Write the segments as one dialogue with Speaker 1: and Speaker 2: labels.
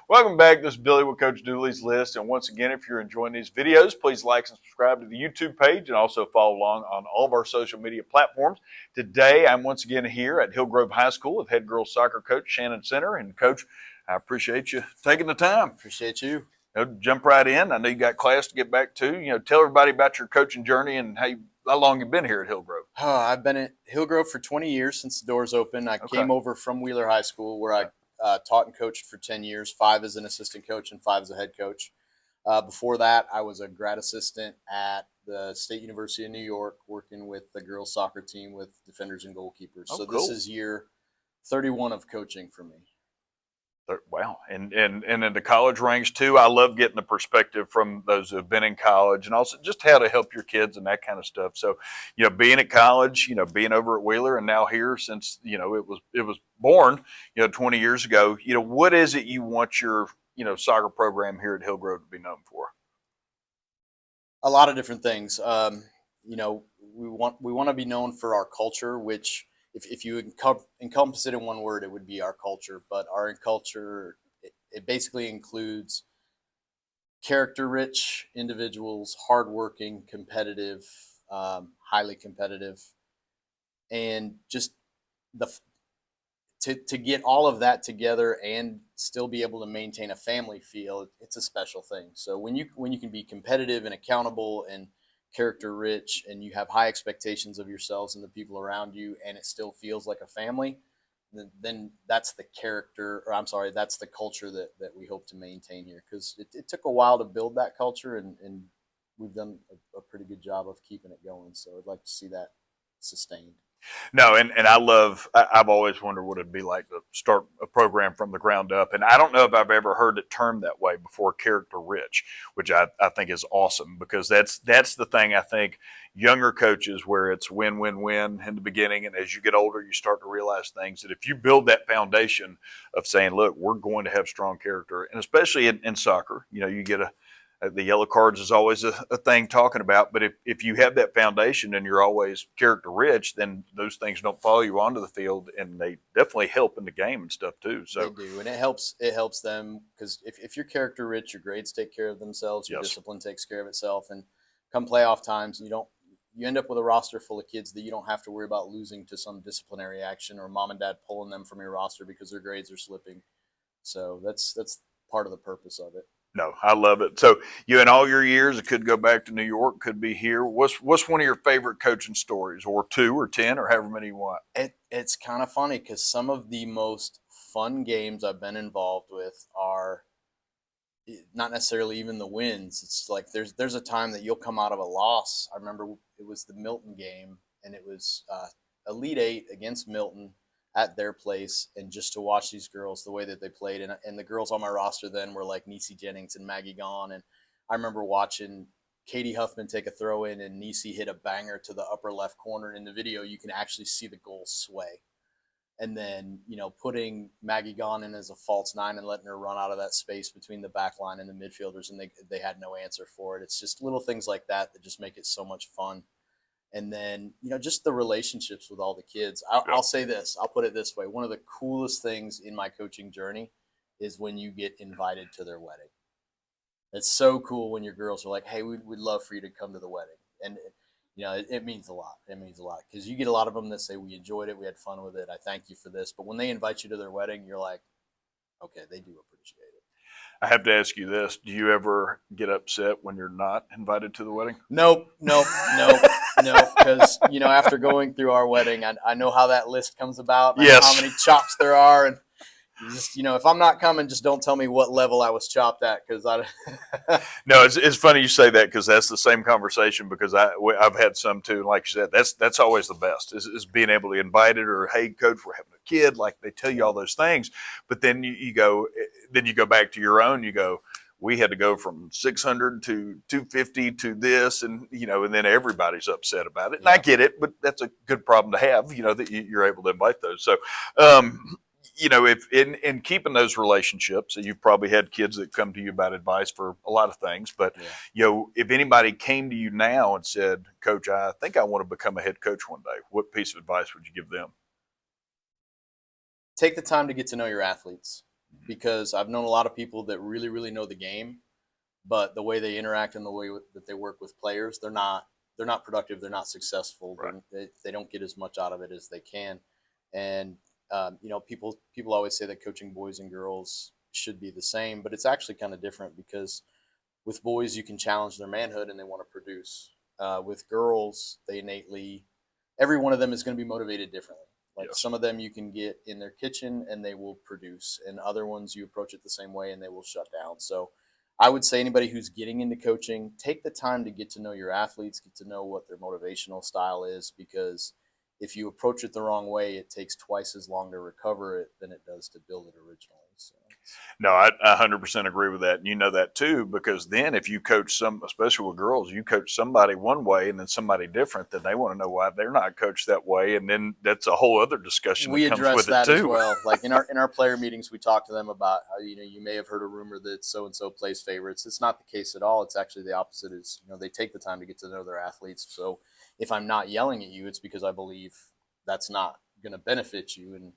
Speaker 1: Welcome back. This is Billy with Coach Dooley's List. And once again, if you're enjoying these videos, please like and subscribe to the YouTube page and also follow along on all of our social media platforms. Today, I'm once again here at Hillgrove High School with head girls soccer coach Shannon Center. And Coach, I appreciate you taking the time.
Speaker 2: Appreciate you.
Speaker 1: Jump right in. I know you got class to get back to. Tell everybody about your coaching journey and how long you've been here at Hillgrove.
Speaker 2: I've been at Hillgrove for 20 years since the doors opened. I came over from Wheeler High School where I taught and coached for 10 years, 5 as an assistant coach and 5 as a head coach. Before that, I was a grad assistant at the State University of New York working with the girls soccer team with defenders and goalkeepers. So
Speaker 1: cool.
Speaker 2: This is year 31 of coaching for me.
Speaker 1: Wow. And in the college ranks too, I love getting the perspective from those who have been in college and also just how to help your kids and that kind of stuff. So, being at college, being over at Wheeler and now here since, it was born, 20 years ago, what is it you want your, soccer program here at Hillgrove to be known for?
Speaker 2: A lot of different things. We want to be known for our culture, which if you encompass it in one word, it would be our culture. But our culture, it basically includes character-rich individuals, hardworking, competitive, highly competitive, and just to get all of that together and still be able to maintain a family feel. It's a special thing. So when you can be competitive and accountable and character rich and you have high expectations of yourselves and the people around you and it still feels like a family, then that's the that's the culture that we hope to maintain here, because it took a while to build that culture and we've done a pretty good job of keeping it going. So I'd like to see that sustained.
Speaker 1: No, and I've always wondered what it'd be like to start a program from the ground up. And I don't know if I've ever heard it termed that way before, character rich, which I think is awesome, because that's the thing I think younger coaches, where it's win, win, win in the beginning. And as you get older, you start to realize things that if you build that foundation of saying, look, we're going to have strong character, and especially in soccer, you get the yellow cards is always a thing talking about, but if you have that foundation and you're always character rich, then those things don't follow you onto the field, and they definitely help in the game and stuff too. So
Speaker 2: they do, and it helps them, because if you're character rich, your grades take care of themselves, your discipline takes care of itself, and come playoff times, you end up with a roster full of kids that you don't have to worry about losing to some disciplinary action or mom and dad pulling them from your roster because their grades are slipping. So that's part of the purpose of it.
Speaker 1: No, I love it. So you, in all your years, it could go back to New York, could be here. What's one of your favorite coaching stories, or 2 or 10 or however many you want?
Speaker 2: It's kind of funny, because some of the most fun games I've been involved with are not necessarily even the wins. It's like there's a time that you'll come out of a loss. I remember it was the Milton game, and it was Elite 8 against Milton at their place, and just to watch these girls, the way that they played, and the girls on my roster then were like Niecy Jennings and Maggie Gahn, and I remember watching Katie Huffman take a throw in and Niecy hit a banger to the upper left corner. In the video, you can actually see the goal sway, and then putting Maggie Gahn in as a false 9 and letting her run out of that space between the back line and the midfielders, and they had no answer for it. It's just little things like that just make it so much fun. And then, just the relationships with all the kids. I'll say this, I'll put it this way. One of the coolest things in my coaching journey is when you get invited to their wedding. It's so cool when your girls are like, hey, we'd love for you to come to the wedding. And, it means a lot. It means a lot, because you get a lot of them that say, we enjoyed it, we had fun with it, I thank you for this. But when they invite you to their wedding, you're like, okay, they do appreciate it.
Speaker 1: I have to ask you this. Do you ever get upset when you're not invited to the wedding?
Speaker 2: Nope. Because, after going through our wedding, I know how that list comes about. I know how many chops there are. And just, if I'm not coming, just don't tell me what level I was chopped at. Because
Speaker 1: No, it's funny you say that, because that's the same conversation, because I've had some too. And like you said, that's always the best is being able to invite it, or, hey, coach, we're having a kid. Like, they tell you all those things. But then you go back to your own, you go, we had to go from 600 to 250 to this, and and then everybody's upset about it. And I get it, but that's a good problem to have, that you're able to invite those. So, if in keeping those relationships, you've probably had kids that come to you about advice for a lot of things, but if anybody came to you now and said, Coach, I think I want to become a head coach one day, what piece of advice would you give them?
Speaker 2: Take the time to get to know your athletes. because I've known a lot of people that really, really know the game, but the way they interact and the way that they work with players, they're not productive. They're not successful.
Speaker 1: Right.
Speaker 2: They don't get as much out of it as they can. And people always say that coaching boys and girls should be the same, but it's actually kind of different because with boys you can challenge their manhood and they want to produce. With girls, they innately every one of them is going to be motivated differently. Like
Speaker 1: Yes.
Speaker 2: some of them you can get in their kitchen and they will produce, and other ones you approach it the same way and they will shut down. So I would say anybody who's getting into coaching, take the time to get to know your athletes, get to know what their motivational style is, because if you approach it the wrong way, it takes twice as long to recover it than it does to build it originally. So
Speaker 1: No, I 100% agree with that. And you know that too, because then if you coach especially with girls, you coach somebody one way and then somebody different, then they want to know why they're not coached that way. And then that's a whole other discussion
Speaker 2: we
Speaker 1: that comes
Speaker 2: address
Speaker 1: with it
Speaker 2: that as
Speaker 1: too.
Speaker 2: well. Like in our player meetings, we talk to them about how you may have heard a rumor that so and so plays favorites. It's not the case at all. It's actually the opposite. Is they take the time to get to know their athletes. So if I'm not yelling at you, it's because I believe that's not going to benefit you, and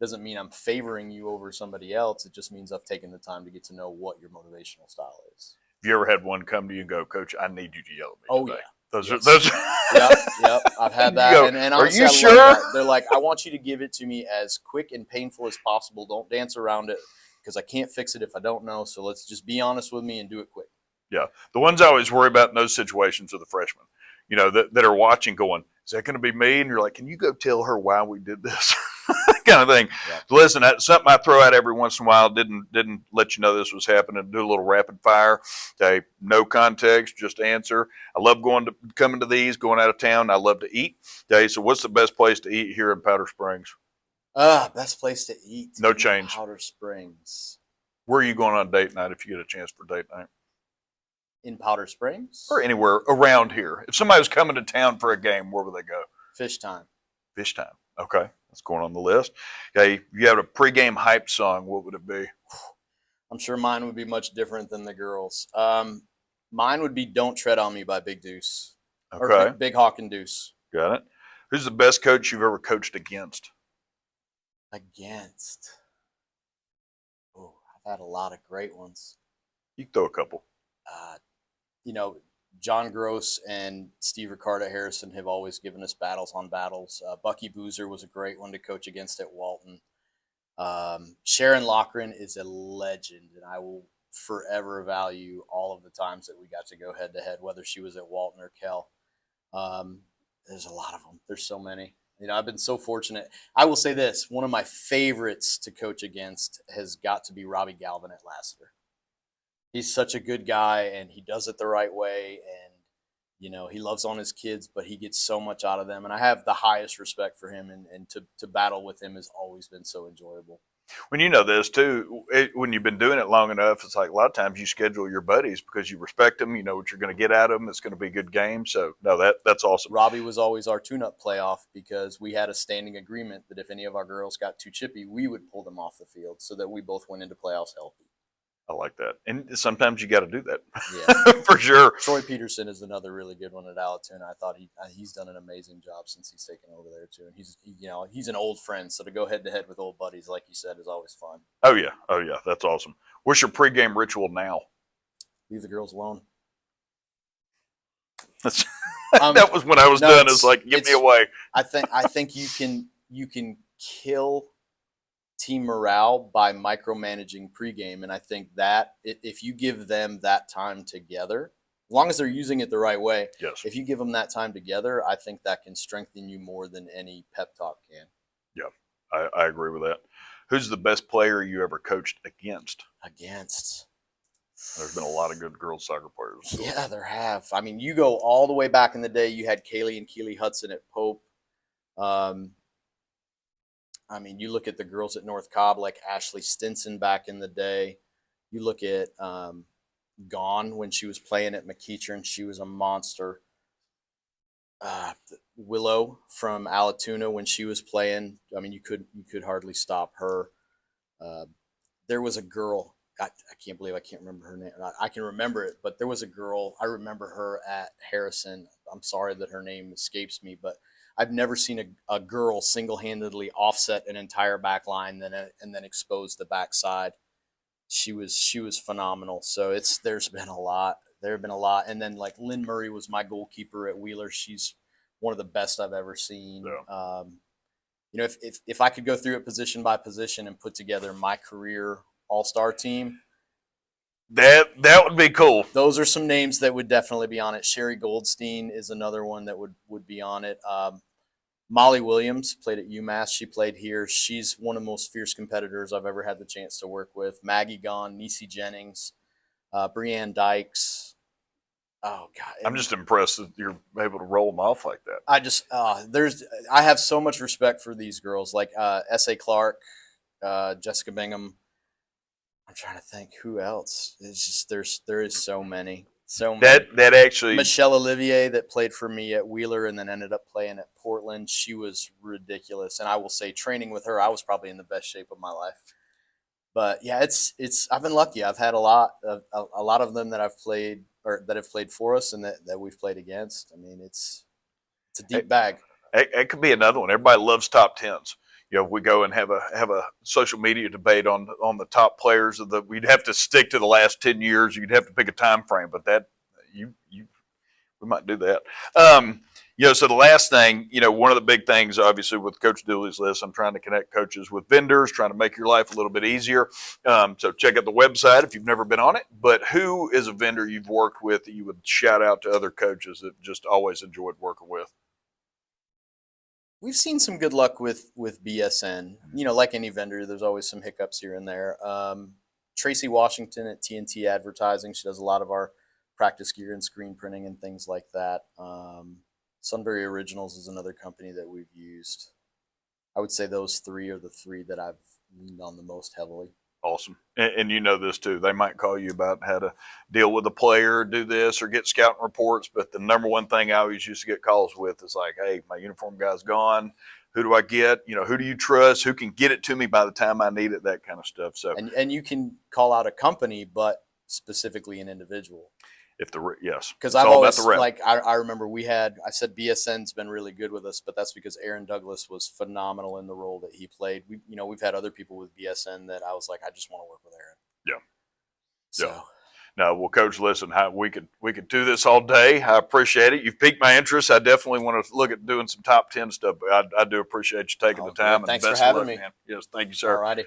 Speaker 2: doesn't mean I'm favoring you over somebody else. It just means I've taken the time to get to know what your motivational style is.
Speaker 1: Have you ever had one come to you and go, Coach, I need you to yell at me
Speaker 2: Oh
Speaker 1: today?
Speaker 2: yeah.
Speaker 1: Those
Speaker 2: Yes.
Speaker 1: are those.
Speaker 2: Yep. I've had
Speaker 1: You
Speaker 2: that,
Speaker 1: go,
Speaker 2: and
Speaker 1: are
Speaker 2: honestly,
Speaker 1: you
Speaker 2: I love
Speaker 1: sure?
Speaker 2: that. They're like, I want you to give it to me as quick and painful as possible. Don't dance around it because I can't fix it if I don't know. So let's just be honest with me and do it quick.
Speaker 1: Yeah. The ones I always worry about in those situations are the freshmen, that are watching going, is that going to be me? And you're like, can you go tell her why we did this? Kind of thing.
Speaker 2: Yeah.
Speaker 1: So listen, that's something I throw out every once in a while. Didn't let you know this was happening. Do a little rapid fire. Okay, no context, just answer. I love coming to these, going out of town. I love to eat. Okay, so what's the best place to eat here in Powder Springs?
Speaker 2: Best place to eat
Speaker 1: No
Speaker 2: in
Speaker 1: change.
Speaker 2: Powder Springs.
Speaker 1: Where are you going on date night if you get a chance for date night?
Speaker 2: In Powder Springs?
Speaker 1: Or anywhere around here. If somebody was coming to town for a game, where would they go?
Speaker 2: Fish Time.
Speaker 1: Fish Time. Okay, that's going on the list. Okay, if you had a pregame hype song, what would it be?
Speaker 2: I'm sure mine would be much different than the girls. Mine would be "Don't Tread on Me" by Big Deuce or
Speaker 1: Okay,
Speaker 2: Big Hawk and Deuce.
Speaker 1: got it. Who's the best coach you've ever coached against?
Speaker 2: Against. Oh, I've had a lot of great ones.
Speaker 1: You can throw a couple.
Speaker 2: Uh, you know, John Gross and Steve Ricardo Harrison have always given us battles on battles. Bucky Boozer was a great one to coach against at Walton. Sharon Lochran is a legend, and I will forever value all of the times that we got to go head to head, whether she was at Walton or Kell. There's a lot of them. There's so many. I've been so fortunate. I will say this: one of my favorites to coach against has got to be Robbie Galvin at Lassiter. He's such a good guy, and he does it the right way, and he loves on his kids, but he gets so much out of them, and I have the highest respect for him, and to battle with him has always been so enjoyable.
Speaker 1: When you know this too, when you've been doing it long enough, it's like a lot of times you schedule your buddies because you respect them. You know what you're going to get out of them. It's going to be a good game. So no, that's awesome.
Speaker 2: Robbie was always our tune-up playoff because we had a standing agreement that if any of our girls got too chippy, we would pull them off the field so that we both went into playoffs healthy.
Speaker 1: I like that, and sometimes you got to do that.
Speaker 2: Yeah,
Speaker 1: for sure.
Speaker 2: Troy Peterson is another really good one at Allatoona. I thought he's done an amazing job since he's taken over there too, and he's an old friend, so to go head to head with old buddies, like you said, is always fun.
Speaker 1: Oh yeah, that's awesome. What's your pregame ritual now?
Speaker 2: Leave the girls alone.
Speaker 1: That's that was when I was done. It's like give me away.
Speaker 2: I think you can kill team morale by micromanaging pregame, and I think that if you give them that time together, as long as they're using it the right way,
Speaker 1: Yes.
Speaker 2: if you give them that time together, I think that can strengthen you more than any pep talk can.
Speaker 1: Yeah, I agree with that. Who's the best player you ever coached against? There's been a lot of good girls soccer players. So.
Speaker 2: Yeah, there have. I mean, you go all the way back in the day. You had Kaylee and Keely Hudson at Pope. I mean, you look at the girls at North Cobb, like Ashley Stinson back in the day. You look at Gone when she was playing at McEachern. She was a monster. Willow from Allatoona when she was playing. I mean, you could hardly stop her. There was a girl. I can't believe I can't remember her name. I can remember it, but there was a girl. I remember her at Harrison. I'm sorry that her name escapes me, but I've never seen a girl single-handedly offset an entire back line and then expose the backside. she was phenomenal. So there's been a lot. There have been a lot. And then like Lynn Murray was my goalkeeper at Wheeler. She's one of the best I've ever seen.
Speaker 1: Yeah.
Speaker 2: If I could go through it position by position and put together my career all-star team,
Speaker 1: That would be cool.
Speaker 2: those are some names that would definitely be on it. Sherry Goldstein is another one that would be on it. Molly Williams played at UMass. She played here. She's one of the most fierce competitors I've ever had the chance to work with. Maggie Gahn, Niecy Jennings, Breanne Dykes. Oh God,
Speaker 1: I'm just impressed that you're able to roll them off like that.
Speaker 2: I have so much respect for these girls, like S.A. Clark, Jessica Bingham. I'm trying to think who else. It's just there is so many. So many.
Speaker 1: That actually,
Speaker 2: Michelle Olivier that played for me at Wheeler and then ended up playing at Portland. She was ridiculous, and I will say, training with her, I was probably in the best shape of my life. But yeah, it's I've been lucky. I've had a lot of them that I've played or that have played for us and that we've played against. I mean, it's a deep bag.
Speaker 1: it could be another one. Everybody loves top tens. If we go and have a social media debate on the top players we'd have to stick to the last 10 years. You'd have to pick a time frame, but that we might do that. So the last thing, one of the big things, obviously, with Coach Dooley's list, I'm trying to connect coaches with vendors, trying to make your life a little bit easier. So check out the website if you've never been on it. But who is a vendor you've worked with that you would shout out to other coaches that just always enjoyed working with?
Speaker 2: We've seen some good luck with BSN. Like any vendor, there's always some hiccups here and there. Tracy Washington at TNT Advertising, she does a lot of our practice gear and screen printing and things like that. Sunbury Originals is another company that we've used. I would say those three are the three that I've leaned on the most heavily.
Speaker 1: Awesome. And you know this too. They might call you about how to deal with a player, do this, or get scouting reports. But the number one thing I always used to get calls with is like, hey, my uniform guy's gone. Who do I get? Who do you trust? Who can get it to me by the time I need it? That kind of stuff. So,
Speaker 2: and you can call out a company, but specifically an individual.
Speaker 1: Yes,
Speaker 2: because I've always I remember I said BSN's been really good with us, but that's because Aaron Douglas was phenomenal in the role that he played. We've had other people with BSN that I was like, I just want to work with Aaron.
Speaker 1: Yeah.
Speaker 2: So.
Speaker 1: Yeah. No, well, Coach, listen, we could do this all day. I appreciate it. You've piqued my interest. I definitely want to look at doing some top 10 stuff, but I do appreciate you taking the time.
Speaker 2: Thanks
Speaker 1: and best
Speaker 2: for having
Speaker 1: of luck,
Speaker 2: me.
Speaker 1: Man. Yes, thank you, sir.
Speaker 2: All righty.